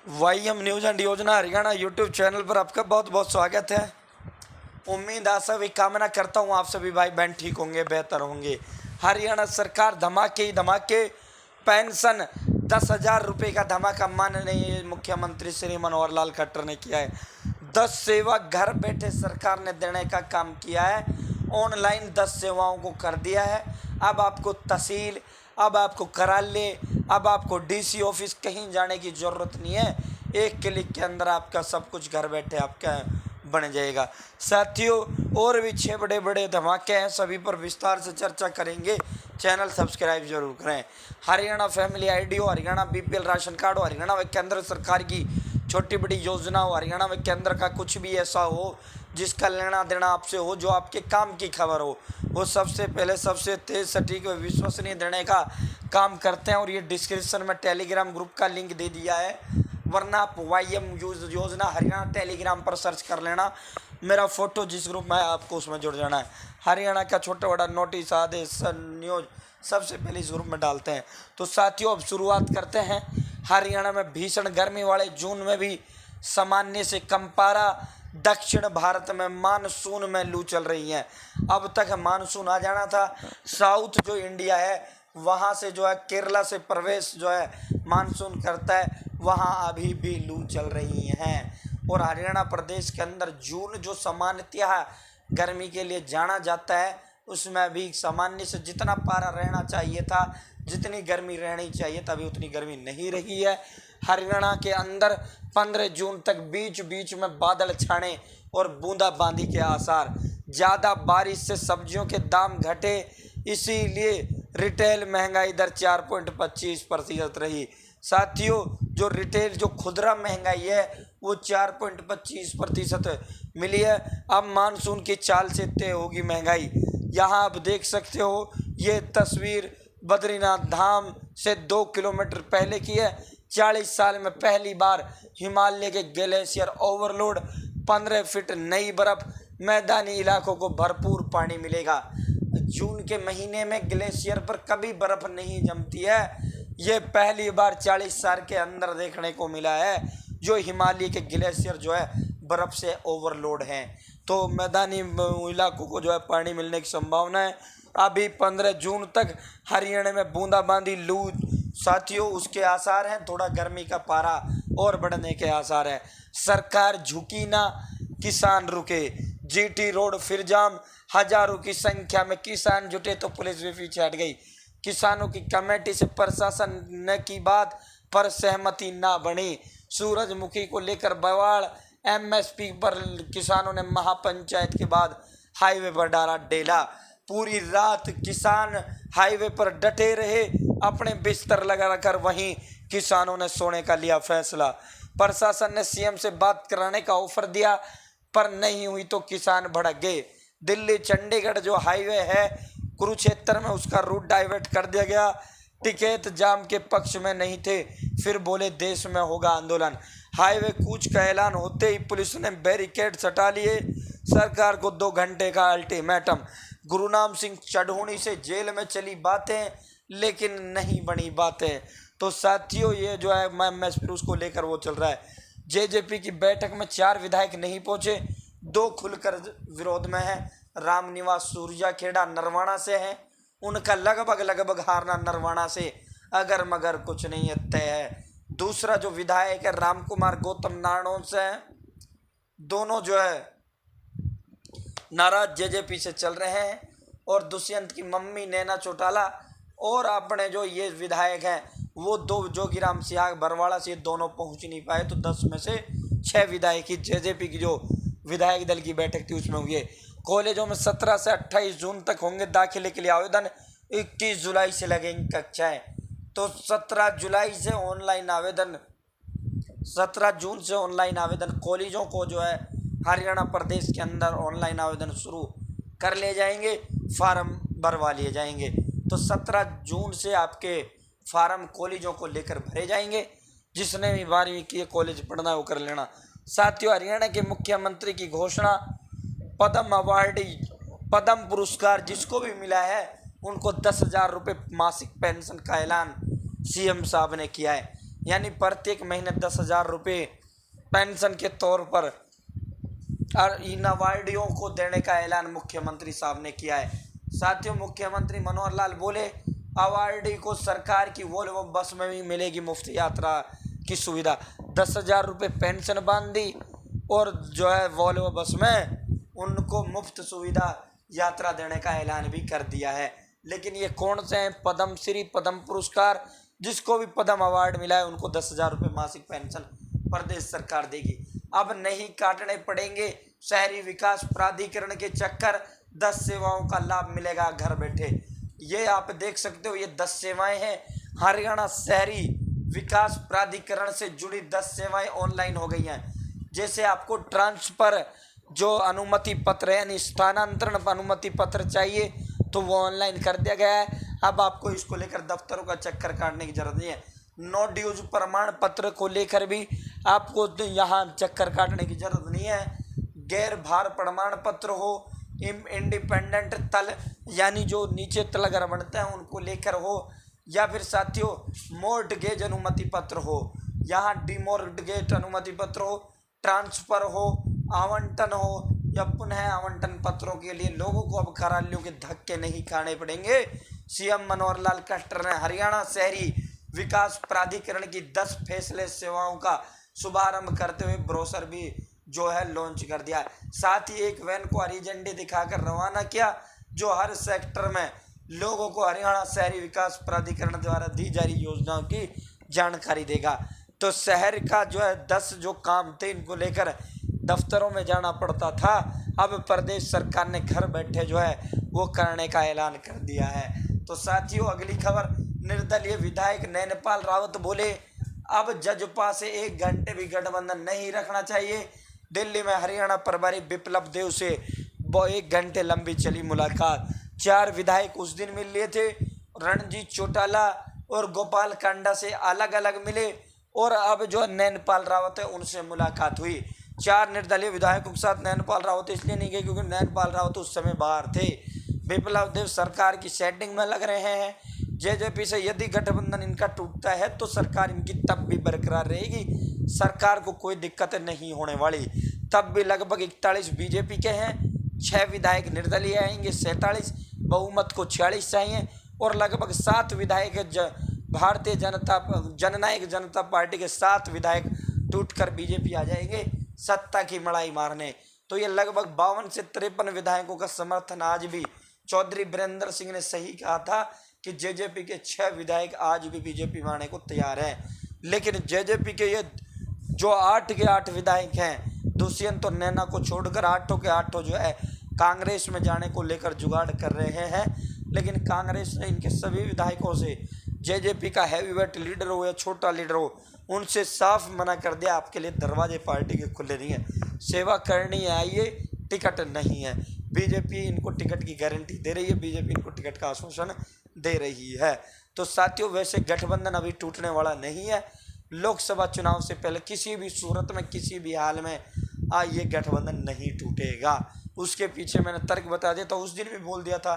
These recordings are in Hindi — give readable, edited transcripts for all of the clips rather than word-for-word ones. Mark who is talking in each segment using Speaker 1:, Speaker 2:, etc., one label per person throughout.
Speaker 1: वाईएम न्यूज़ एंड योजना हरियाणा यूट्यूब चैनल पर आपका बहुत बहुत स्वागत है। उम्मीद आशा भी कामना करता हूँ आप सभी भाई बहन ठीक होंगे, बेहतर होंगे। हरियाणा सरकार धमाके ही धमाके, पेंशन 10,000 रुपये का धमाका माननीय मुख्यमंत्री श्री मनोहर लाल खट्टर ने किया है। 10 सेवा घर बैठे सरकार ने देने का काम किया है। ऑनलाइन 10 सेवाओं को कर दिया है। अब आपको तहसील, अब आपको कार्यालय, अब आपको डीसी ऑफिस कहीं जाने की ज़रूरत नहीं है। एक क्लिक के अंदर आपका सब कुछ घर बैठे आपका बन जाएगा। साथियों, और भी 6 बड़े बड़े धमाके हैं, सभी पर विस्तार से चर्चा करेंगे। चैनल सब्सक्राइब जरूर करें। हरियाणा फैमिली आईडी हो, हरियाणा बीपीएल राशन कार्ड हो, हरियाणा व केंद्र सरकार की छोटी बड़ी योजना हो, हरियाणा व केंद्र का कुछ भी ऐसा हो जिसका लेना देना आपसे हो, जो आपके काम की खबर हो, वो सबसे पहले सबसे तेज सटीक व विश्वसनीय देने का काम करते हैं। और ये डिस्क्रिप्शन में टेलीग्राम ग्रुप का लिंक दे दिया है, वरना आप वाईएम योजना हरियाणा टेलीग्राम पर सर्च कर लेना। मेरा फोटो जिस ग्रुप में है आपको उसमें जुड़ जाना है। हरियाणा का छोटा बड़ा नोटिस, आदेश, न्यूज सबसे पहले इस ग्रुप में डालते हैं। तो साथियों, अब शुरुआत करते हैं। हरियाणा में भीषण गर्मी वाले जून में भी सामान्य से कम पारा। दक्षिण भारत में मानसून में लू चल रही है। अब तक मानसून आ जाना था। साउथ जो इंडिया है वहाँ से जो है केरला से प्रवेश जो है मानसून करता है, वहाँ अभी भी लू चल रही हैं। और हरियाणा प्रदेश के अंदर जून जो सामान्यतः गर्मी के लिए जाना जाता है, उसमें भी सामान्य से जितना पारा रहना चाहिए था, जितनी गर्मी रहनी चाहिए था, अभी उतनी गर्मी नहीं रही है। हरियाणा के अंदर 15 जून तक बीच बीच में बादल छाने और बूंदाबांदी के आसार। ज़्यादा बारिश से सब्जियों के दाम घटे, इसीलिए रिटेल महंगाई दर 4.25% रही। साथियों, जो रिटेल जो खुदरा महंगाई है वो 4.25% मिली है। अब मानसून की चाल से तय होगी महंगाई। यहाँ आप देख सकते हो, ये तस्वीर बद्रीनाथ धाम से 2 किलोमीटर पहले की है। 40 साल में पहली बार हिमालय के ग्लेशियर ओवरलोड, 15 फीट नई बर्फ, मैदानी इलाकों को भरपूर पानी मिलेगा। जून के महीने में ग्लेशियर पर कभी बर्फ नहीं जमती है। ये पहली बार 40 साल के अंदर देखने को मिला है जो हिमालय के ग्लेशियर जो है बर्फ से ओवरलोड हैं। तो मैदानी इलाकों को जो है पानी मिलने की संभावना है। अभी 15 जून तक हरियाणा में बूंदाबांदी, लू साथियों उसके आसार हैं। थोड़ा गर्मी का पारा और बढ़ने के आसार है। सरकार झुकी ना, किसान रुके। जीटी रोड फिर जाम, हजारों की संख्या में किसान जुटे तो पुलिस भी पीछे हट गई। किसानों की कमेटी से प्रशासन ने की बात पर सहमति ना बनी। सूरजमुखी को लेकर बवाल, एमएसपी पर किसानों ने महापंचायत के बाद हाईवे पर डाला डेला। पूरी रात किसान हाईवे पर डटे रहे, अपने बिस्तर लगा कर। वहीं किसानों ने सोने का लिया फैसला। प्रशासन ने सीएम से बात कराने का ऑफर दिया, पर नहीं हुई तो किसान भड़क गए। दिल्ली चंडीगढ़ जो हाईवे है कुरुक्षेत्र में, उसका रूट डाइवर्ट कर दिया गया। टिकैत जाम के पक्ष में नहीं थे, फिर बोले देश में होगा आंदोलन। हाईवे कूच का ऐलान होते ही पुलिस ने बैरिकेड हटा लिए। सरकार को 2 घंटे का अल्टीमेटम। गुरुनाम सिंह चढ़ूनी से जेल में चली बातें, लेकिन नहीं बनी बातें। तो साथियों, ये जो है एमएसपी उसको लेकर वो चल रहा है। जेजेपी की बैठक में 4 विधायक नहीं पहुंचे, 2 खुलकर विरोध में हैं। रामनिवास सूर्याखेड़ा नरवाना से हैं, उनका लगभग हारना नरवाना से अगर मगर कुछ नहीं है, तय है। दूसरा जो विधायक है रामकुमार गौतम नारनौल से हैं। दोनों जो है नाराज जेजेपी से चल रहे हैं। और दुष्यंत की मम्मी नैना चौटाला और अपने जो ये विधायक हैं वो 2 जोगीराम सियाग बरवाड़ा से, दोनों पहुंच नहीं पाए। तो 10 में से 6 विधायक ही जेजेपी की जो विधायक दल की बैठक थी उसमें हुए। कॉलेजों में 17 से 28 जून तक होंगे दाखिले के लिए आवेदन। 21 जुलाई से लगेंगी कक्षाएं। तो 17 जुलाई से ऑनलाइन आवेदन, 17 जून से ऑनलाइन आवेदन कॉलेजों को जो है हरियाणा प्रदेश के अंदर ऑनलाइन आवेदन शुरू कर ले जाएंगे, फार्म भरवा लिए जाएंगे। तो 17 जून से आपके फार्म कॉलेजों को लेकर भरे जाएंगे। जिसने भी 12वीं की कॉलेज पढ़ना है वो कर लेना। साथियों, हरियाणा के मुख्यमंत्री की घोषणा, पद्म अवार्डी, पद्म पुरस्कार जिसको भी मिला है उनको 10,000 रुपये मासिक पेंशन का ऐलान सीएम साहब ने किया है। यानी प्रत्येक महीने 10,000 रुपये पेंशन के तौर पर और इन अवार्डियों को देने का ऐलान मुख्यमंत्री साहब ने किया है। साथियों, मुख्यमंत्री मनोहर लाल बोले अवार्डी को सरकार की वोल्वो बस में भी मिलेगी मुफ्त यात्रा की सुविधा। 10,000 रुपये पेंशन बांध दी और जो है वोल्वो बस में उनको मुफ्त सुविधा यात्रा देने का ऐलान भी कर दिया है। लेकिन ये कौन से हैं? पद्म श्री, पद्म पुरस्कार, जिसको भी पद्म अवार्ड मिला है उनको 10,000 रुपये मासिक पेंशन प्रदेश सरकार देगी। अब नहीं काटने पड़ेंगे शहरी विकास प्राधिकरण के चक्कर, 10 सेवाओं का लाभ मिलेगा घर बैठे। ये आप देख सकते हो, ये 10 सेवाएं हैं। हरियाणा शहरी विकास प्राधिकरण से जुड़ी 10 सेवाएं ऑनलाइन हो गई हैं। जैसे आपको ट्रांसफर जो अनुमति पत्र है यानी स्थानांतरण अनुमति पत्र चाहिए तो वो ऑनलाइन कर दिया गया है। अब आपको इसको लेकर दफ्तरों का चक्कर काटने की जरूरत नहीं है। नो ड्यूज प्रमाण पत्र को लेकर भी आपको यहाँ चक्कर काटने की जरूरत नहीं है। गैर भार प्रमाण पत्र हो, इंडिपेंडेंट तल यानी जो नीचे तल अगर बनते हैं उनको लेकर हो, या फिर साथियों मोर्टगेज अनुमति पत्र हो, यहाँ डिमोर्टगेज अनुमति पत्र हो, ट्रांसफर हो, आवंटन हो या पुनः आवंटन पत्रों के लिए लोगों को अब कार्यालयों के धक्के नहीं खाने पड़ेंगे। सीएम मनोहर लाल खट्टर ने हरियाणा शहरी विकास प्राधिकरण की 10 फैसले सेवाओं का शुभारंभ करते हुए ब्रोशर भी जो है लॉन्च कर दिया। साथ ही एक वैन को हरी झंडी दिखाकर रवाना किया जो हर सेक्टर में लोगों को हरियाणा शहरी विकास प्राधिकरण द्वारा दी जा रही योजनाओं की जानकारी देगा। तो शहर का जो है 10 जो काम थे इनको लेकर दफ्तरों में जाना पड़ता था, अब प्रदेश सरकार ने घर बैठे जो है वो करने का ऐलान कर दिया है। तो साथियों, अगली खबर, निर्दलीय विधायक नैनपाल रावत बोले अब जजपा से 1 घंटे भी गठबंधन नहीं रखना चाहिए। दिल्ली में हरियाणा प्रभारी बिप्लब देव से 1 घंटे लंबी चली मुलाकात। 4 विधायक उस दिन मिल लिए थे। रणजीत चौटाला और गोपाल कांडा से अलग अलग मिले और अब जो नैनपाल रावत है उनसे मुलाकात हुई। 4 निर्दलीय विधायकों के साथ नैनपाल रावत इसलिए नहीं गए क्योंकि नैनपाल रावत उस समय बाहर थे। बिप्लब देव सरकार की सेटिंग में लग रहे हैं। जेजेपी से यदि गठबंधन इनका टूटता है तो सरकार इनकी तब भी बरकरार रहेगी, सरकार को कोई दिक्कत नहीं होने वाली। तब भी लगभग 41 बीजेपी के हैं, 6 विधायक निर्दलीय आएंगे, 47 बहुमत को 46 चाहिए और लगभग 7 विधायक भारतीय जननायक जनता पार्टी के 7 विधायक टूटकर बीजेपी आ जाएंगे सत्ता की मड़ाई मारने। तो ये लगभग 52 से 53 विधायकों का समर्थन आज भी चौधरी वीरेंद्र सिंह ने सही कहा था कि जेजेपी के 6 विधायक आज भी बीजेपी में आने को तैयार हैं। लेकिन जेजेपी के ये जो 8 के 8 विधायक हैं, दुष्यंत और नैना को छोड़कर 8 के 8 जो है कांग्रेस में जाने को लेकर जुगाड़ कर रहे हैं। लेकिन कांग्रेस ने इनके सभी विधायकों से जेजेपी का हैवीवेट लीडर हो या छोटा लीडर हो उनसे साफ मना कर दिया, आपके लिए दरवाजे पार्टी के खुले नहीं है, सेवा करनी है आइए, टिकट नहीं है। बीजेपी इनको टिकट की गारंटी दे रही है, बीजेपी इनको टिकट का आश्वासन दे रही है। तो साथियों, वैसे गठबंधन अभी टूटने वाला नहीं है। लोकसभा चुनाव से पहले किसी भी सूरत में किसी भी हाल में ये गठबंधन नहीं टूटेगा। उसके पीछे मैंने तर्क बता दिया, तो उस दिन भी बोल दिया था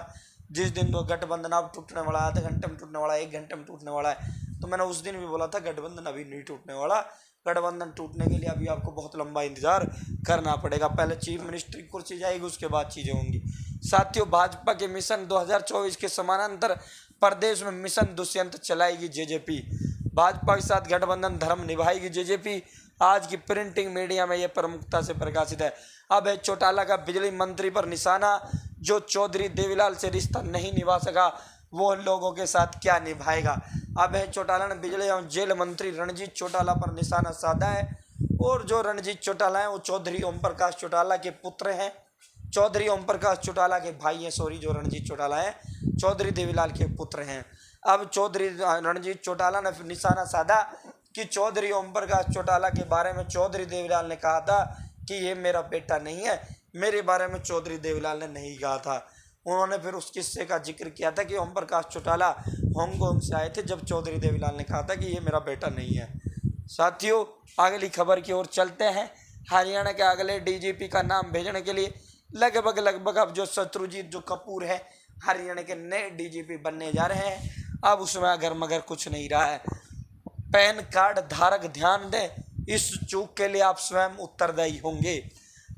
Speaker 1: जिस दिन तो गठबंधन अब टूटने वाला, आधे घंटे में टूटने वाला, 1 घंटे में टूटने वाला है, तो मैंने उस दिन भी बोला था गठबंधन अभी नहीं टूटने वाला। गठबंधन टूटने के लिए अभी आपको बहुत लंबा इंतजार करना पड़ेगा। पहले चीफ मिनिस्टर की कुर्सी जाएगी, उसके बाद चीज़ें होंगी। साथियों, भाजपा के मिशन 2024 के समानांतर प्रदेश में मिशन दुष्यंत चलाएगी जेजेपी। भाजपा के साथ गठबंधन धर्म निभाएगी जेजेपी। आज की प्रिंटिंग मीडिया में यह प्रमुखता से प्रकाशित है। अब है चौटाला का बिजली मंत्री पर निशाना, जो चौधरी देवीलाल से रिश्ता नहीं निभा सका वो लोगों के साथ क्या निभाएगा। अब है चौटाला ने बिजली एवं जेल मंत्री रणजीत चौटाला पर निशाना साधा है और जो रणजीत चौटाला हैं वो चौधरी ओम प्रकाश चौटाला के पुत्र हैं, चौधरी ओम प्रकाश चौटाला के भाई हैं। जो रणजीत चौटाला हैं चौधरी देवीलाल के पुत्र हैं। अब चौधरी रणजीत चौटाला ने निशाना साधा कि चौधरी ओम प्रकाश चौटाला के बारे में चौधरी देवीलाल ने कहा था कि ये मेरा बेटा नहीं है, मेरे बारे में चौधरी देवीलाल ने नहीं कहा था। उन्होंने फिर उस किस्से का जिक्र किया था कि ओम प्रकाश चौटाला हांगकांग से आए थे जब चौधरी देवीलाल ने कहा था कि ये मेरा बेटा नहीं है। साथियों, अगली खबर की ओर चलते हैं। हरियाणा के अगले डीजीपी का नाम भेजने के लिए लगभग अब जो शत्रुजीत जो कपूर है हरियाणा के नए डीजीपी बनने जा रहे हैं। अब उसमें अगर मगर कुछ नहीं रहा है। पैन कार्ड धारक ध्यान दें, इस चूक के लिए आप स्वयं उत्तरदायी होंगे।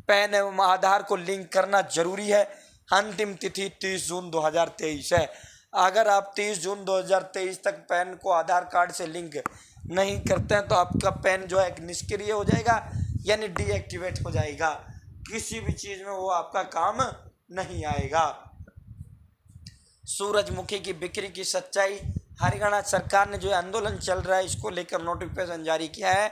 Speaker 1: पैन एवं आधार को लिंक करना जरूरी है। अंतिम तिथि 30 जून 2023 है। अगर आप 30 जून 2023 तक पैन को आधार कार्ड से लिंक नहीं करते हैं तो आपका पैन जो है निष्क्रिय हो जाएगा, यानी डीएक्टिवेट हो जाएगा। किसी भी चीज़ में वो आपका काम नहीं आएगा। सूरजमुखी की बिक्री की सच्चाई। हरियाणा सरकार ने जो आंदोलन चल रहा है इसको लेकर नोटिफिकेशन जारी किया है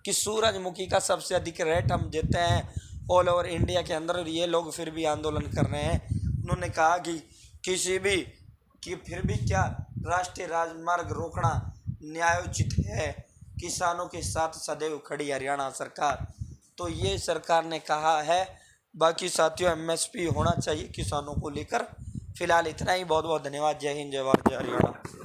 Speaker 1: कि सूरजमुखी का सबसे अधिक रेट हम देते हैं ऑल ओवर इंडिया के अंदर, और ये लोग फिर भी आंदोलन कर रहे हैं। उन्होंने कहा कि फिर भी क्या राष्ट्रीय राजमार्ग रोकना न्यायोचित है, किसानों के साथ सदैव खड़ी हरियाणा सरकार। तो ये सरकार ने कहा है। बाकी साथियों एमएसपी होना चाहिए किसानों को लेकर। फिलहाल इतना ही। बहुत बहुत धन्यवाद। जय हिंद, जय भारत, जय हरियाणा।